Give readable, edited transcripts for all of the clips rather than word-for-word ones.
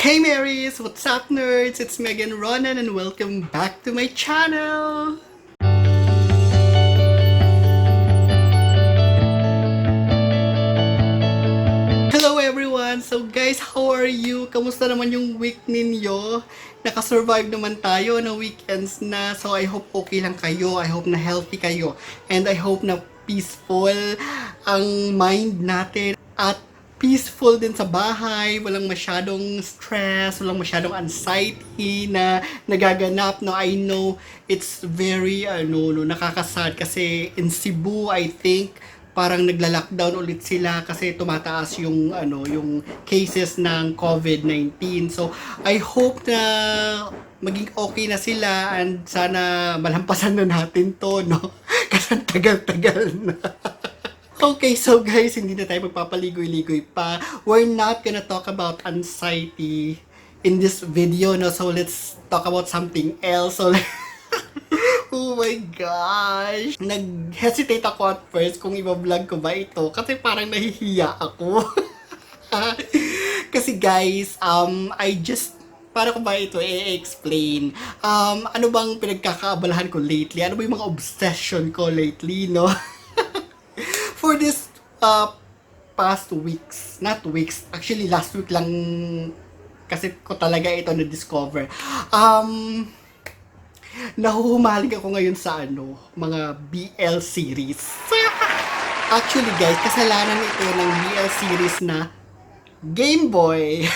Hey Marys! What's up nerds? It's Megan Ronan and welcome back to my channel! Hello everyone! So guys, how are you? Kamusta naman yung week ninyo? Nakasurvive naman tayo ng weekends na. So I hope okay lang kayo. I hope na healthy kayo. And I hope na peaceful ang mind natin. At peaceful din sa bahay, walang masyadong stress, walang masyadong anxiety na nagaganap. No, I know it's very nakakasad kasi in Cebu, I think parang nagla-lockdown ulit sila kasi tumataas yung cases ng COVID-19. So, I hope na maging okay na sila and sana malampasan na natin to, no? Kasi tagal-tagal na. Okay, so guys, hindi na tayo magpapaligoy-ligoy pa. We're not gonna talk about anxiety in this video, no? So let's talk about something else. So, oh my gosh! Nag-hesitate ako at first kung i-vlog ko ba ito kasi parang nahihiya ako. Kasi guys, para ko ba ito i-explain? Ano bang pinagkakaabalahan ko lately? Ano ba yung mga obsession ko lately, no? For this past weeks, not weeks, actually last week lang kasi ko talaga ito na-discover. Nahuhumaling ako ngayon sa mga BL series. Actually guys, kasalanan ito ng BL series na Gameboy.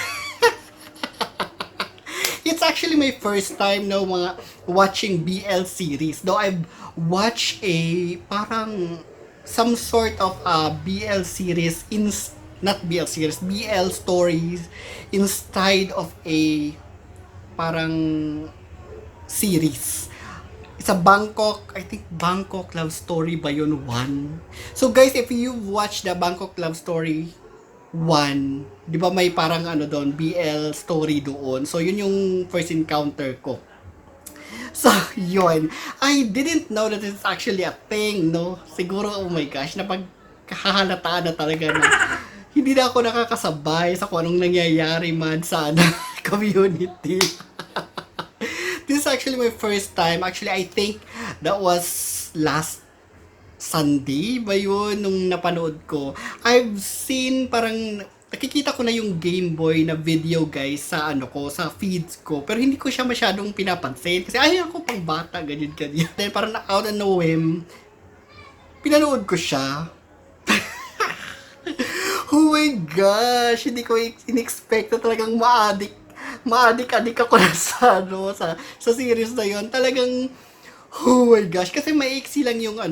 It's actually my first time mga watching BL series. Though I've watched parang some sort of BL series not BL series, BL stories instead of a parang series. It's a I think Bangkok Love Story ba yun 1? So guys, if you've watched the Bangkok Love Story 1, di ba may parang doon, BL story doon. So yun yung first encounter ko. So, yun. I didn't know that it's actually a thing, no? Siguro, oh my gosh, napagkahalataan na talaga na hindi na ako nakakasabay sa kung anong nangyayari man sa community. This is actually my first time. Actually, I think that was last Sunday ba yun nung napanood ko. I've seen parang nakikita ko na yung Gameboy na video guys sa sa feeds ko. Pero hindi ko siya masyadong pinapansin kasi ay ako pang bata ganyan. Then parang out and no whim pinanood ko siya. Oh my gosh, hindi ko in-expect na talagang ma-addict ako na sa series na yon. Talagang oh my gosh, kasi maiksi lang yung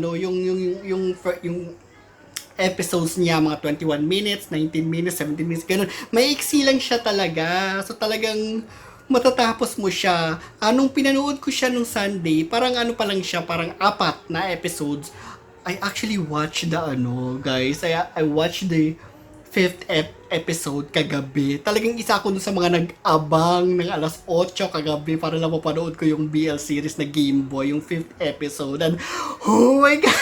episodes niya, mga 21 minutes, 19 minutes, 17 minutes, ganun. Maiksi lang siya talaga. So talagang matatapos mo siya. Nung pinanood ko siya nung Sunday, parang pa lang siya, parang 4 na episodes. I actually watched guys. I watched the 5th episode kagabi. Talagang isa ako dun sa mga nag-abang ng alas 8 kagabi para lang mapanood ko yung BL series na Gameboy, yung 5th episode. And oh my God!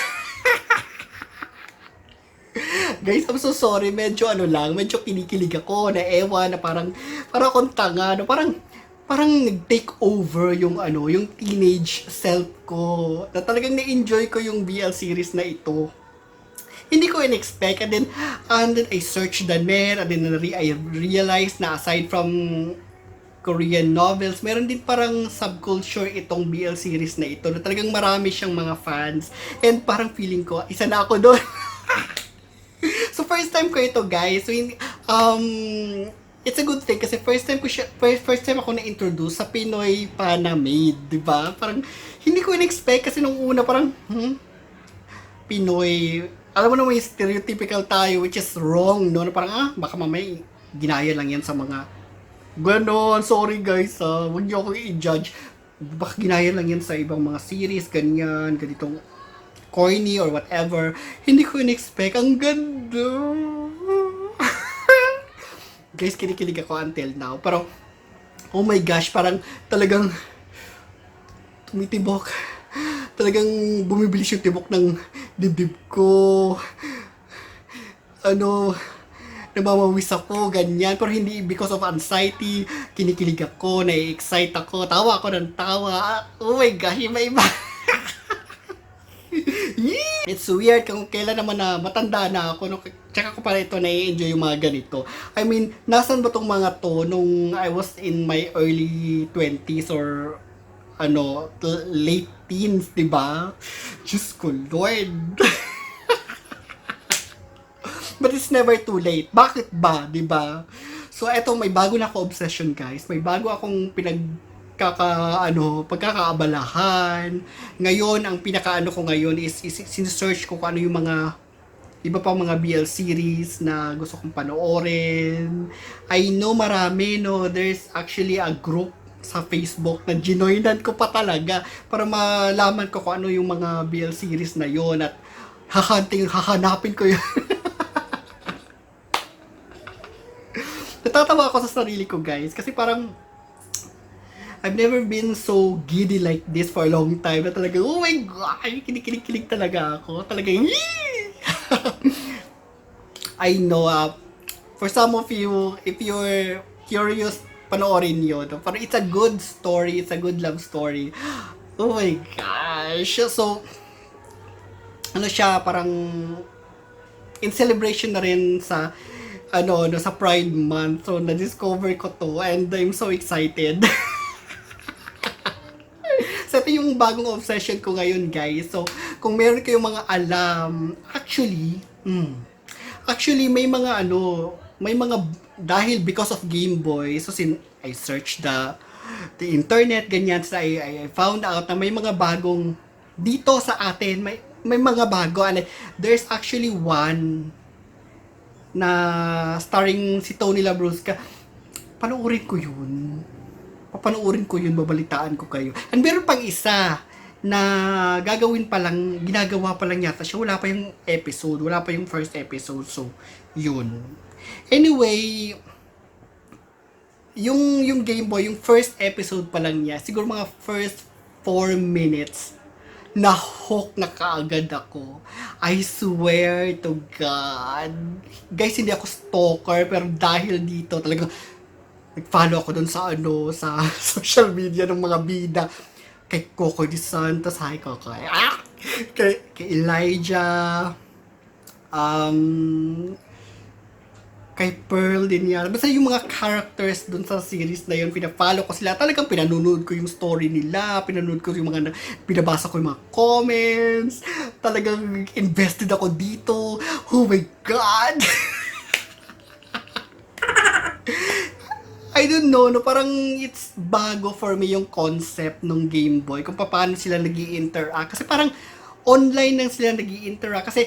Guys, I'm so sorry. Medyo medyo kinikilig ako na ewan na parang akong tanga, no? Parang nag-take over yung yung teenage self ko. Na talagang na-enjoy ko yung BL series na ito. Hindi ko in-expect and then I searched the net and then I realized na aside from Korean novels, meron din parang subculture itong BL series na ito na talagang marami siyang mga fans and parang feeling ko isa na ako doon. So first time ko ito guys. So it's a good thing kasi first time ako na-introduce sa Pinoy Panamade, 'di ba? Parang hindi ko in-expect kasi nung una parang Pinoy, alam mo naman yung stereotypical tayo which is wrong, no? Na parang baka mamay ginaya lang yan sa mga ganon. Sorry guys, huwag niyo ako i-judge. Baka ginaya lang yan sa ibang mga series, ganyan, ganitong corny or whatever. Hindi ko in-expect. Ang ganda. Guys, kinikilig ako until now. Pero, oh my gosh, parang talagang tumitibok. Talagang bumibilis yung tibok ng dibdib ko. namamawis ako, ganyan. Pero hindi because of anxiety, kinikilig ako, na-excite ako, tawa ako ng tawa. Oh my gosh, iba-iba. It's weird kung kailan naman na matanda na ako, no? Tsaka ko pa ito na-enjoy yung mga ganito. I mean, nasan ba tong mga to nung I was in my early 20s or late teens, diba? Diyos ko, Lord. But it's never too late. Bakit ba, diba? So, eto, may bago na ako obsession, guys. May bago akong pagkakaabalahan. Ngayon, ang pinakaano ko ngayon is sinesearch ko kung ano yung mga iba pang mga BL series na gusto kong panoorin. I know marami, no? There's actually a group sa Facebook na ginoinan ko pa talaga para malaman ko kung ano yung mga BL series na yon at hahanapin ko yun. Natatawa ako sa sarili ko, guys, kasi parang I've never been so giddy like this for a long time na talaga, oh my God, kinikilig talaga ako. Talagang, I know, for some of you, if you're curious, panoorin yun. Parang it's a good story, it's a good love story. Oh my gosh. So, ano siya, parang in celebration na rin sa sa Pride Month. So, na-discover ko to and I'm so excited. So, ito yung bagong obsession ko ngayon, guys. So, kung meron kayong mga alam, actually, may mga dahil because of Gameboys, so I searched the internet, ganyan, so I found out na may mga bagong dito sa atin, may mga bago, and there's actually one na starring si Tony Labrusca. Panoorin ko yun, babalitaan ko kayo. And meron pang isa na ginagawa pa lang yata siya, wala pa yung first episode, so yun. Anyway, yung Gameboy, yung first episode pa lang niya, siguro mga first 4 minutes, na-hook na kaagad ako. I swear to God. Guys, hindi ako stalker, pero dahil dito, talagang nag-follow ako dun sa sa social media ng mga bida. Kay Coco de Santos, hi Coco. Kay Elijah, kay Pearl din yan. Basta yung mga characters dun sa series na yun, pina-follow ko sila. Talagang pinanonood ko yung story nila, pinanonood ko yung mga, pinabasa ko yung mga comments. Talagang invested ako dito. Oh my God! I don't know, no, parang it's bago for me yung concept ng Gameboy, kung paano sila nag-i-interact. Kasi parang online lang sila nag-i-interact. Kasi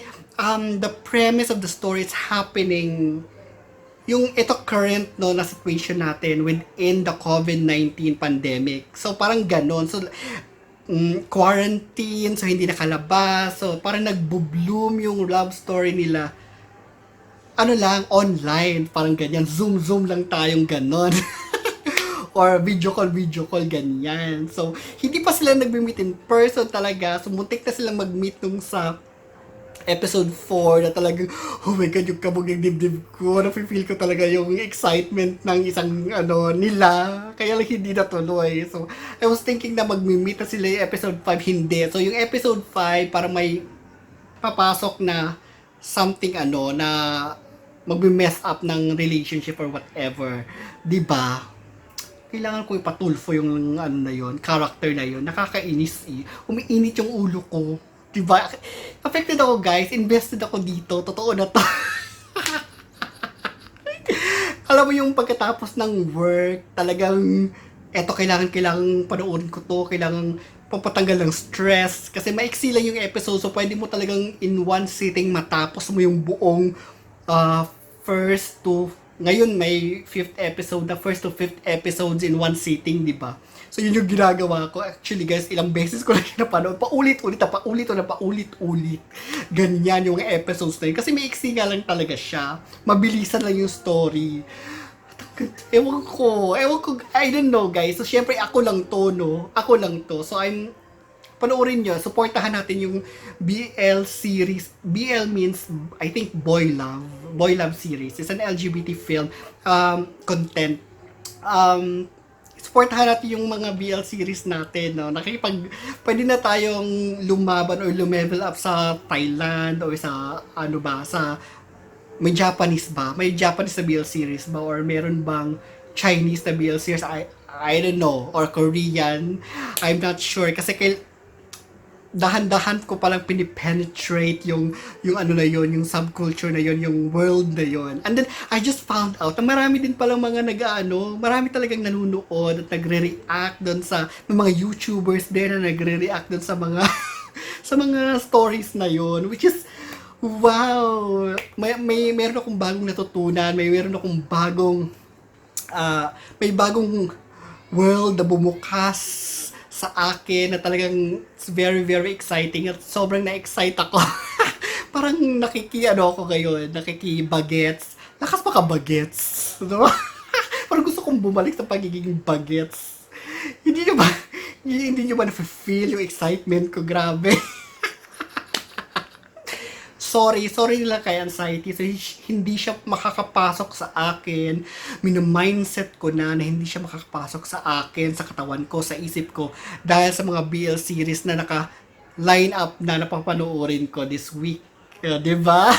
the premise of the story is happening yung ito current na situation natin within the COVID-19 pandemic. So parang ganon. So quarantine, so hindi nakalabas. So parang nagbo-bloom yung love story nila. Online, parang ganyan. Zoom lang tayong ganon. Or video call, ganyan. So hindi pa sila nag-meet in person talaga. So muntik na silang mag-meet nung sa episode 4 na talagang, oh my God, yung kabog ng dibdib ko, nafe-feel ko talaga yung excitement ng isang nila, kaya lang hindi natuloy. So, I was thinking na mag-meet na sila yung episode 5, hindi. So, yung episode 5, para may papasok na something na mag-mess up ng relationship or whatever. Diba? Kailangan ko ipatulfo yung na yun, character na yun. Nakakainis umiinit yung ulo ko. Diba? Affected ako, guys. Invested ako dito. Totoo na to. Alam mo yung pagkatapos ng work, talagang eto kailangan panoorin ko to. Kailangan pampatanggal ng stress. Kasi maiksi lang yung episode. So, pwede mo talagang in one sitting matapos mo yung buong first to... Ngayon, may 5th episode. The first to 5th episodes in one sitting, diba? So, yun yung ginagawa ko. Actually, guys, ilang beses ko lang napanood. Paulit-ulit. Ganyan yung episodes na yun. Kasi may iksi nga lang talaga siya. Mabilisan lang yung story. Ewan ko. I don't know, guys. So, syempre, ako lang to. So, panoorin nyo, supportahan natin yung BL series. BL means, I think, Boy Love series. It's an LGBT film content. Supportahan natin yung mga BL series natin, no? Pwede na tayong lumaban or lumevel up sa Thailand or sa, ano ba, sa, may Japanese ba? May Japanese na BL series ba? Or meron bang Chinese na BL series? I don't know. Or Korean. I'm not sure. Kasi dahan-dahan ko palang pinipenetrate yung ano na yon, yung subculture na yon, yung world na yon. And then I just found out na marami din palang mga marami talagang nanonood at nagre-react doon sa mga YouTubers din na nagre-react doon sa mga sa mga stories na yon, which is wow. Meron akong bagong natutunan, meron akong may bagong world na bumukas sa akin na talagang it's very, very exciting at sobrang na-excite ako. Parang ako ngayon, nakikibagets. Lakas pa ka bagets, no? Parang gusto kong bumalik sa pagiging bagets. Hindi nyo ba na-feel yung excitement ko? Grabe. Sorry nila kay anxiety. So, hindi siya makakapasok sa akin. Mindset ko na hindi siya makakapasok sa akin, sa katawan ko, sa isip ko. Dahil sa mga BL series na naka-line up na napapanoorin ko this week. Diba?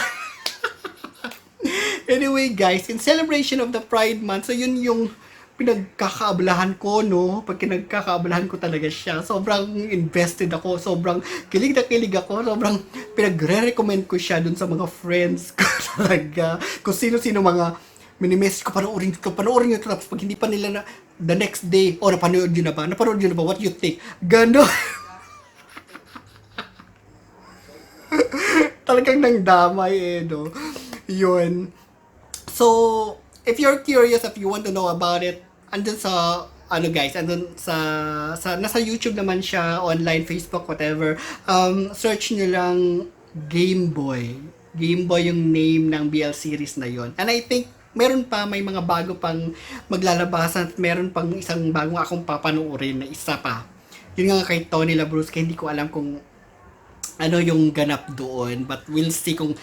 Anyway guys, in celebration of the Pride Month, so yun yung pinagkakaabalahan ko, no? Pag pinagkakaabalahan ko talaga siya, sobrang invested ako, sobrang kilig na kilig ako, sobrang pinagre-recommend ko siya dun sa mga friends ko talaga. Kung sino-sino mga mini-message ko, panoorin nyo ito, tapos pag hindi pa nila the next day, napanood nyo na ba, what you think? Gano'n. Talagang nangdamay no? Yun. So, if you're curious, if you want to know about it, andun sa, nasa YouTube naman siya, online, Facebook, whatever. Search nyo lang Gameboy. Gameboy yung name ng BL series na yon. And I think, may mga bago pang maglalabas at meron pang isang bagong akong papanoorin na isa pa. Yun nga kay Tony Labrusca, hindi ko alam kung ano yung ganap doon, but we'll see kung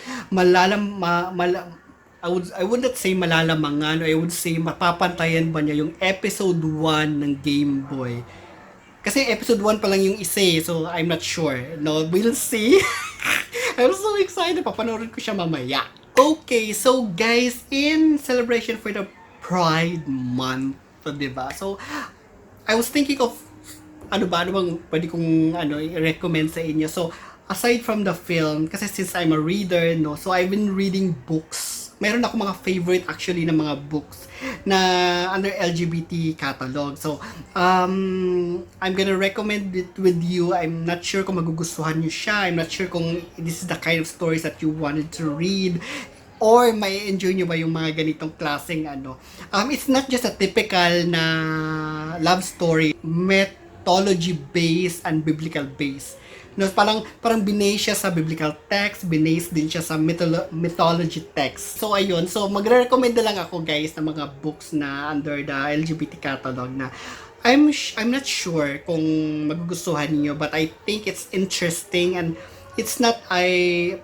I would not say malalamangan, or I would say mapapantayan ba niya yung episode 1 ng Game Boy. Kasi episode 1 pa lang yung isa so I'm not sure. No, we'll see. I'm so excited. Papanoorin ko siya mamaya. Okay, so guys, in celebration for the Pride Month, diba? So, I was thinking of ano bang pwede kong i-recommend sa inyo. So, aside from the film, kasi since I'm a reader, no, so I've been reading books. Meron ako mga favorite actually na mga books na under LGBT catalog. So, I'm gonna recommend it with you. I'm not sure kung magugustuhan niyo siya. I'm not sure kung this is the kind of stories that you wanted to read. Or may enjoy nyo ba yung mga ganitong klaseng It's not just a typical na love story. Mythology-based and biblical-based. No, parang binase siya sa biblical text, binase din siya sa mythology text. So ayun, so magre-recommend na lang ako guys ng mga books na under the LGBT catalog na I'm not sure kung magugustuhan niyo, but I think it's interesting and it's not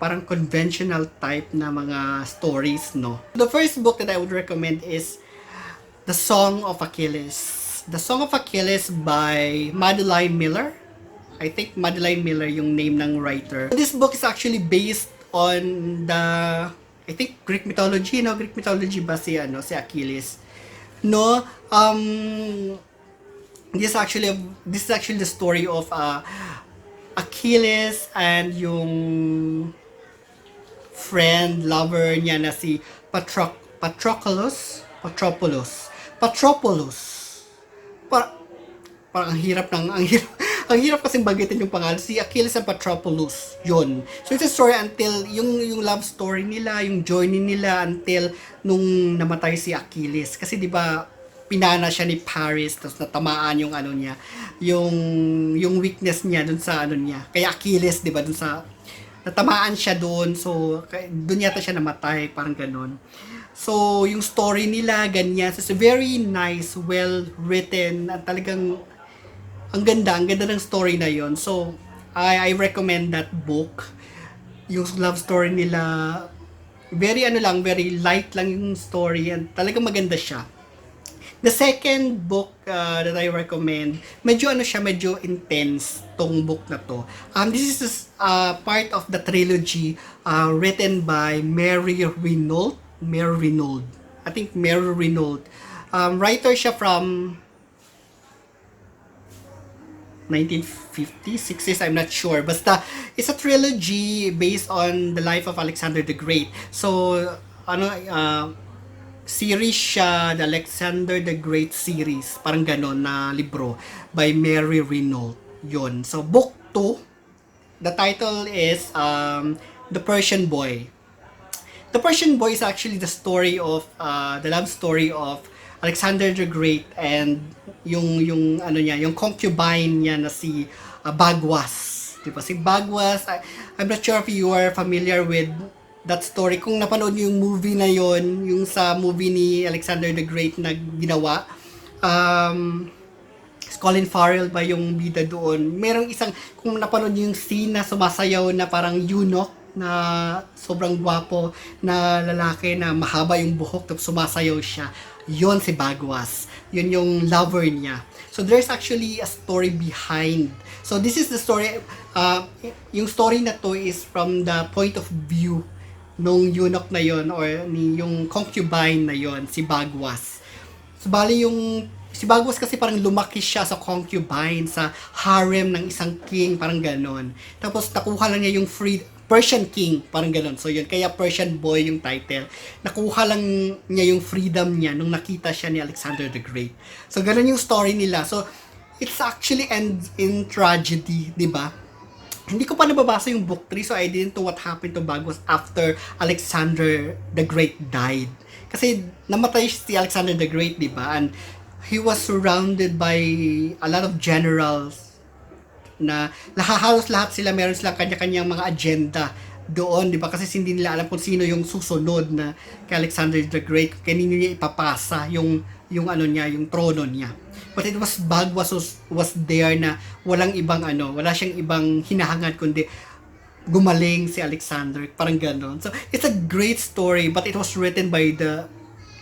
parang conventional type na mga stories, no. The first book that I would recommend is The Song of Achilles. The Song of Achilles by Madeline Miller. I think Madeline Miller yung name ng writer. This book is actually based on I think Greek mythology, no? Greek mythology ba si Achilles? No, this is actually the story of Achilles and yung lover niya na si Patroclus. Parang ang hirap kasing bagitin yung pangalan, si Achilles and Patroclus, yun. So it's a story until, yung love story nila, yung journey nila until nung namatay si Achilles. Kasi di ba pinana siya ni Paris, tapos natamaan yung niya, yung weakness niya dun sa niya. Kaya Achilles, di ba, dun sa, natamaan siya dun, so, dun yata siya namatay, parang ganun. So, yung story nila, ganyan. So, it's very nice, well written, at talagang ang ganda ng story na yon. So, I recommend that book. Yung love story nila, very ano lang, very light lang yung story and talagang maganda siya. The second book that I recommend, medyo ano siya, medyo intense tong book na to. This is part of the trilogy written by Mary Renault. Mary Renault. I think Mary Renault. Writer siya from 1950s, 60s, I'm not sure. Basta, it's a trilogy based on the life of Alexander the Great. So, ano, series siya, the Alexander the Great series. Parang ganon na libro by Mary Renault. Yun. So, book 2, the title is The Persian Boy. The Persian Boy is actually the story of, the love story of Alexander the Great and yung ano niya, yung concubine niya na si Bagwas. Diba? Si Bagwas, I'm not sure if you are familiar with that story. Kung napanood niyo yung movie na yon, yung sa movie ni Alexander the Great na ginawa, Colin Farrell ba yung bida doon? Merong isang, kung napanood niyo yung scene na sumasayaw na parang eunuch, na sobrang gwapo na lalaki na mahaba yung buhok tapos sumasayaw siya. Yon si Bagwas. Yun yung lover niya. So there's actually a story behind. So this is the story, yung story na to is from the point of view nung eunuch na yon or yung concubine na yon, si Bagwas. So bali yung si Bagwas kasi parang lumaki siya sa concubine, sa harem ng isang king, parang ganon. Tapos nakuha lang niya yung Persian King, parang ganun. So yun, kaya Persian Boy yung title. Nakuha lang niya yung freedom niya nung nakita siya ni Alexander the Great. So ganun yung story nila. So it's actually ends in tragedy, di ba? Hindi ko pa nababasa yung book 3, so I didn't know what happened to Bagwas after Alexander the Great died. Kasi namatay si Alexander the Great, di ba? And he was surrounded by a lot of generals na halos lahat sila meron silang kanya-kanyang mga agenda doon, di ba? Kasi hindi nila alam kung sino yung susunod na kay Alexander the Great, kanino niya ipapasa yung ano niya, yung trono niya. But it was Bagwas was there na walang ibang wala siyang ibang hinahangad kundi gumaling si Alexander, parang gano'n. So it's a great story, but it was written by the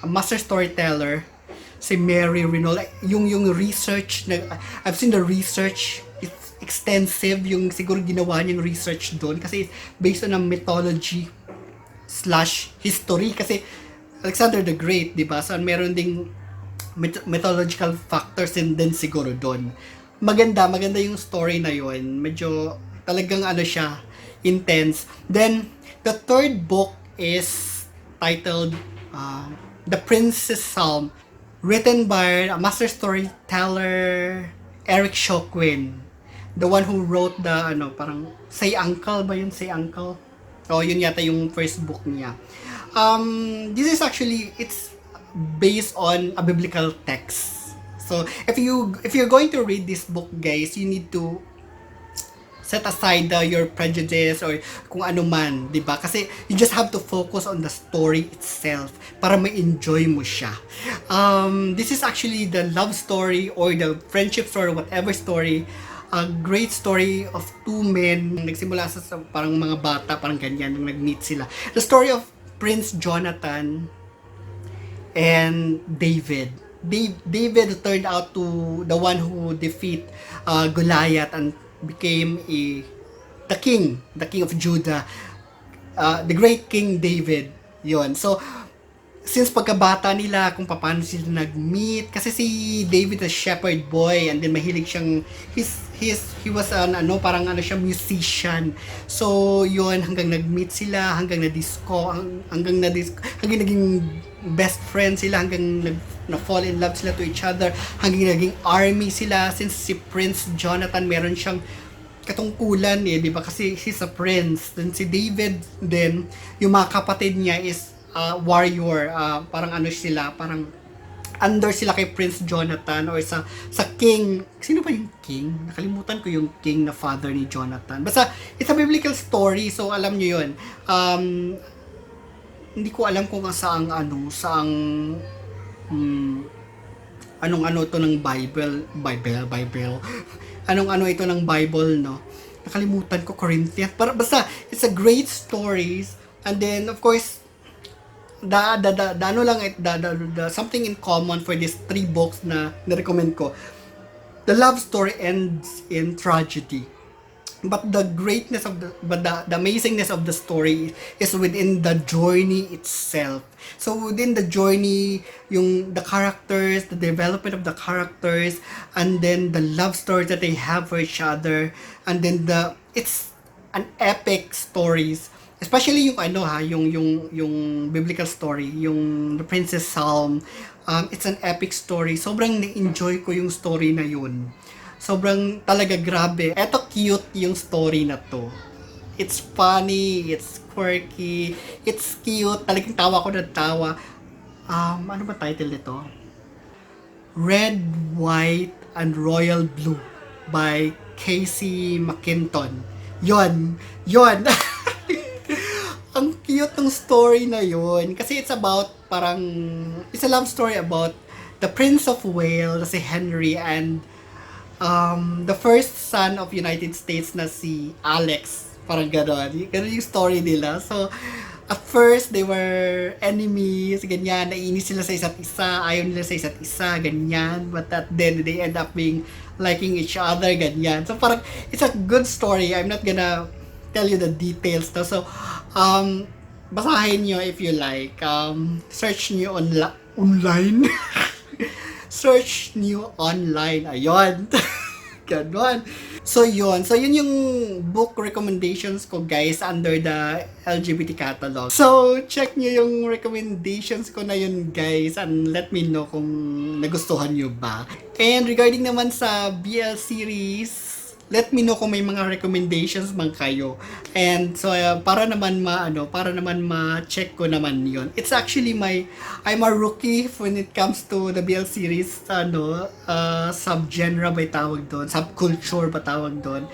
master storyteller si Mary Renault. Yung research na I've seen the research, extensive yung siguro ginawa niyang research doon kasi based on a mythology / history kasi Alexander the Great, di ba? So meron ding mythological factors din siguro doon. Maganda yung story na yon. Medyo talagang siya, intense. Then the third book is titled The Princess Psalm, written by a master storyteller Eric Shockwin. The one who wrote the parang Say Uncle ba yun? Say Uncle? Oh, yun yata yung first book niya. This is actually, it's based on a biblical text. So, if you're going to read this book, guys, you need to set aside your prejudice or kung ano man, 'di ba? Kasi you just have to focus on the story itself para ma-enjoy mo siya. This is actually the love story or the friendship story, whatever story, a great story of two men. Nagsimula sa parang mga bata, parang ganyan, nung nag-meet sila. The story of Prince Jonathan and David. David turned out to the one who defeat Goliath and became the king of Judah, the great King David. Yon. So since pagkabata nila, kung paano sila nag-meet, kasi si David a shepherd boy and then mahilig siyang he was parang siya musician. So yun, hanggang nag-meet sila, hanggang naging best friends sila, hanggang na-fall in love sila to each other, hanggang naging army sila. Since si Prince Jonathan meron siyang katungkulan di ba, kasi he's a prince. Then si David din, yung mga kapatid niya is warrior, parang sila, parang under sila kay Prince Jonathan or sa king. Sino ba yung king? Nakalimutan ko yung king na father ni Jonathan. Basta it's a biblical story, so alam niyo yun. Hindi ko alam kung saang anong-ano ito ng Bible. Anong-ano ito ng Bible, no? Nakalimutan ko, Corinthians. Basta, it's a great stories. And then, of course, something in common for these 3 books na recommend ko. The love story ends in tragedy. But the amazingness of the story is within the journey itself. So within the journey, the characters, the development of the characters, and then the love story that they have for each other, and then it's an epic stories. Especially yung biblical story, yung the Princess Psalm. It's an epic story. Sobrang na-enjoy ko yung story na yun. Sobrang talaga grabe. Eto cute yung story na to. It's funny, it's quirky, it's cute. Talagang tawa ko na tawa. Ano ba title nito? Red, White, and Royal Blue by Casey McKinton. Yon. Ang cute ng story na yon. Kasi it's a love story about the Prince of Wales, si Henry, and the first son of United States na si Alex. Parang gano'n. Ganun yung story nila. So, at first, they were enemies, ganyan. Naiinis sila sa isa't isa. Ayaw nila sa isa't isa, ganyan. But at then, they end up liking each other, ganyan. So, parang, it's a good story. I'm not gonna tell you the details. No? So, basahin nyo if you like. Search nyo online. Search nyo online. Ayun. Ganon. So yun yung book recommendations ko, guys, under the LGBT catalog. So check nyo yung recommendations ko na yun, guys, and let me know kung nagustuhan nyo ba. And regarding naman sa BL series, let me know kung may mga recommendations man kayo. And so para naman ma-check ko naman 'yon. It's actually I'm a rookie when it comes to the BL series, subgenre ba tawag doon, subculture ba tawag doon.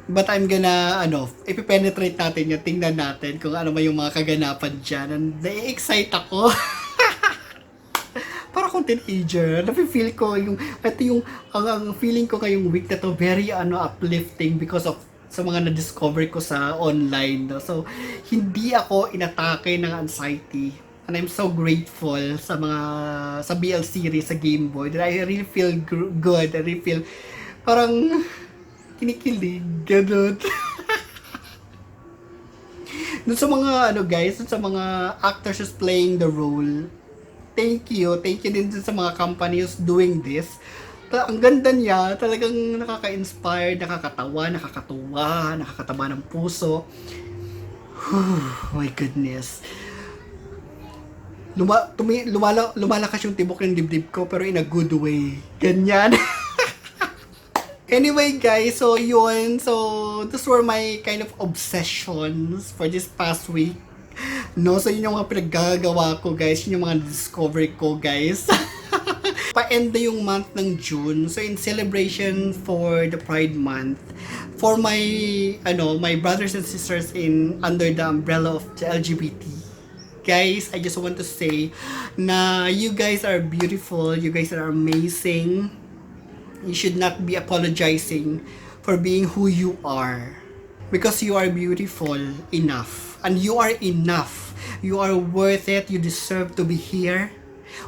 But I'm gonna ipipenetrate natin yung tingnan natin kung ano ba yung mga kaganapan diyan. And na-excite ako. Para akong teenager, nafe-feel ko ang feeling ko ngayong week na to very uplifting because of sa mga na-discover ko sa online. No? So, hindi ako inatake ng anxiety. And I'm so grateful sa BL series, sa Gameboy, that I really feel good. I really feel parang kinikilig, ganun. Dun sa mga guys, dun sa mga actors who's playing the role, thank you din sa mga companies doing this. Ang ganda niya, talagang nakaka-inspire, nakakatawa, nakakataba ng puso. My goodness. Lumalakas yung tibok ng dibdib ko, pero in a good way. Ganyan. Anyway, guys, so yun. So, those were my kind of obsessions for this past week. No, so yun yung mga pinaggagawa ko, guys. Yun yung mga discovery ko, guys. Pa-end na yung month ng June. So in celebration for the Pride Month, for my brothers and sisters under the umbrella of the LGBT, guys, I just want to say na you guys are beautiful, you guys are amazing. You should not be apologizing for being who you are, because you are beautiful enough. And you are enough. You are worth it. You deserve to be here.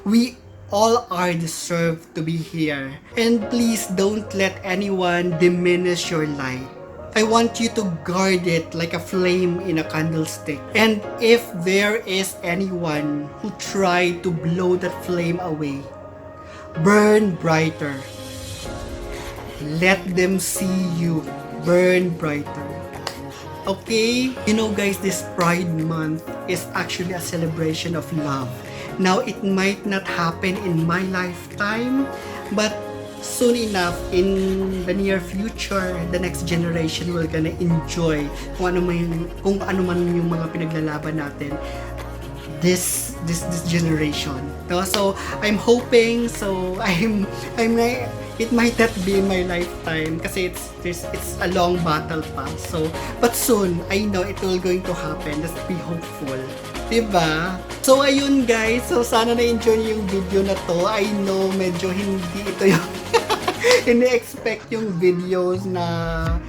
We all are deserve to be here. And please don't let anyone diminish your light. I want you to guard it like a flame in a candlestick. And if there is anyone who tried to blow that flame away, burn brighter. Let them see you burn brighter. Okay? You know, guys, this Pride Month is actually a celebration of love. Now, it might not happen in my lifetime, but soon enough, in the near future, the next generation will gonna enjoy kung ano man yung mga pinaglalaban natin this generation. No? So, I'm hoping, it might not be in my lifetime kasi it's a long battle pa. So, but soon, I know it will going to happen. Let's be hopeful. Diba? So, ayun guys. So, sana na-enjoy niyo yung video na to. I know, medyo hindi ito yung ini-expect yung videos na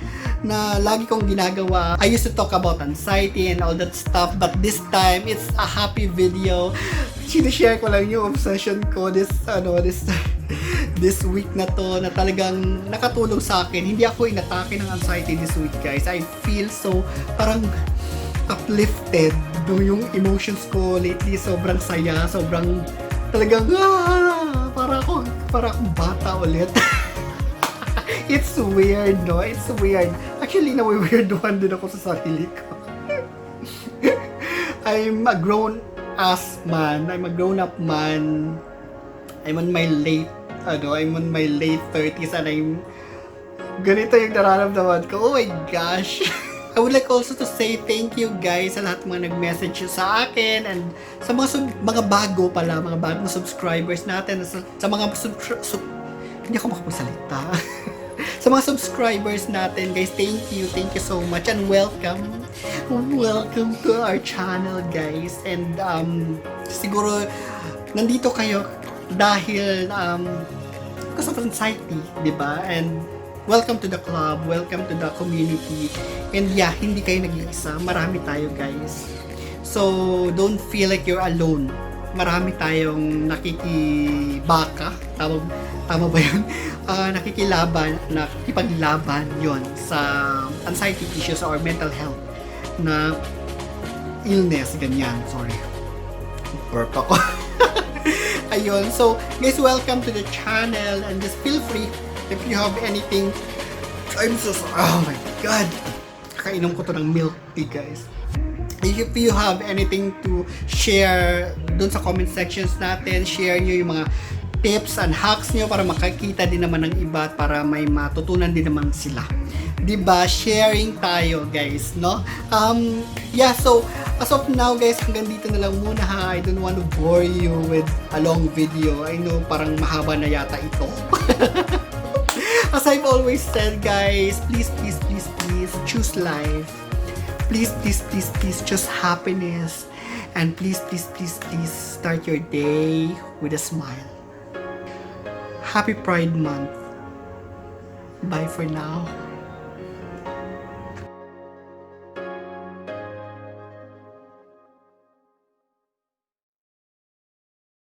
lagi kong ginagawa. I used to talk about anxiety and all that stuff, but this time, it's a happy video. Sinishare ko lang yung obsession ko this week na to, na talagang nakatulong sa akin. Hindi ako inatake ng anxiety this week, guys. I feel so parang uplifted. Yung emotions ko lately, sobrang saya, sobrang talagang para akong bata ulit. It's weird, no? It's weird. Actually, nawi-weirduhan din ako sa sarili ko. I'm a grown-ass man. I'm a grown-up man. I'm on my late 30s and ganito yung nararamdaman ko. Oh my gosh. I would like also to say thank you guys sa lahat mga nag-message sa akin and sa mga bagong subscribers natin, sa mga hindi ako makapagsalita. Sa mga subscribers natin, guys, thank you so much and welcome to our channel, guys. And siguro nandito kayo dahil because of anxiety, di ba? And welcome to the club, welcome to the community. And yeah, hindi kayo nag-iisa, marami tayo, guys. So don't feel like you're alone. Marami tayong nakikibaka, tama ba yun? Nakikipaglaban yon sa anxiety issues or mental health na illness, ganyan. Sorry. Burp ako. Ayun. So, guys, welcome to the channel and just feel free if you have anything. Oh my God. Kakainom ko to ng milk tea, guys. If you have anything to share dun sa comment sections natin, share nyo yung mga tips and hacks nyo para makakita din naman ng iba at para may matutunan din naman sila. Diba? Sharing tayo, guys, no? Yeah, so as of now, guys, hanggang dito na lang muna, ha. I don't want to bore you with a long video. I know parang mahaba na yata ito. As I've always said, guys, please choose life. Please choose happiness. And please start your day with a smile. Happy Pride Month. Bye for now.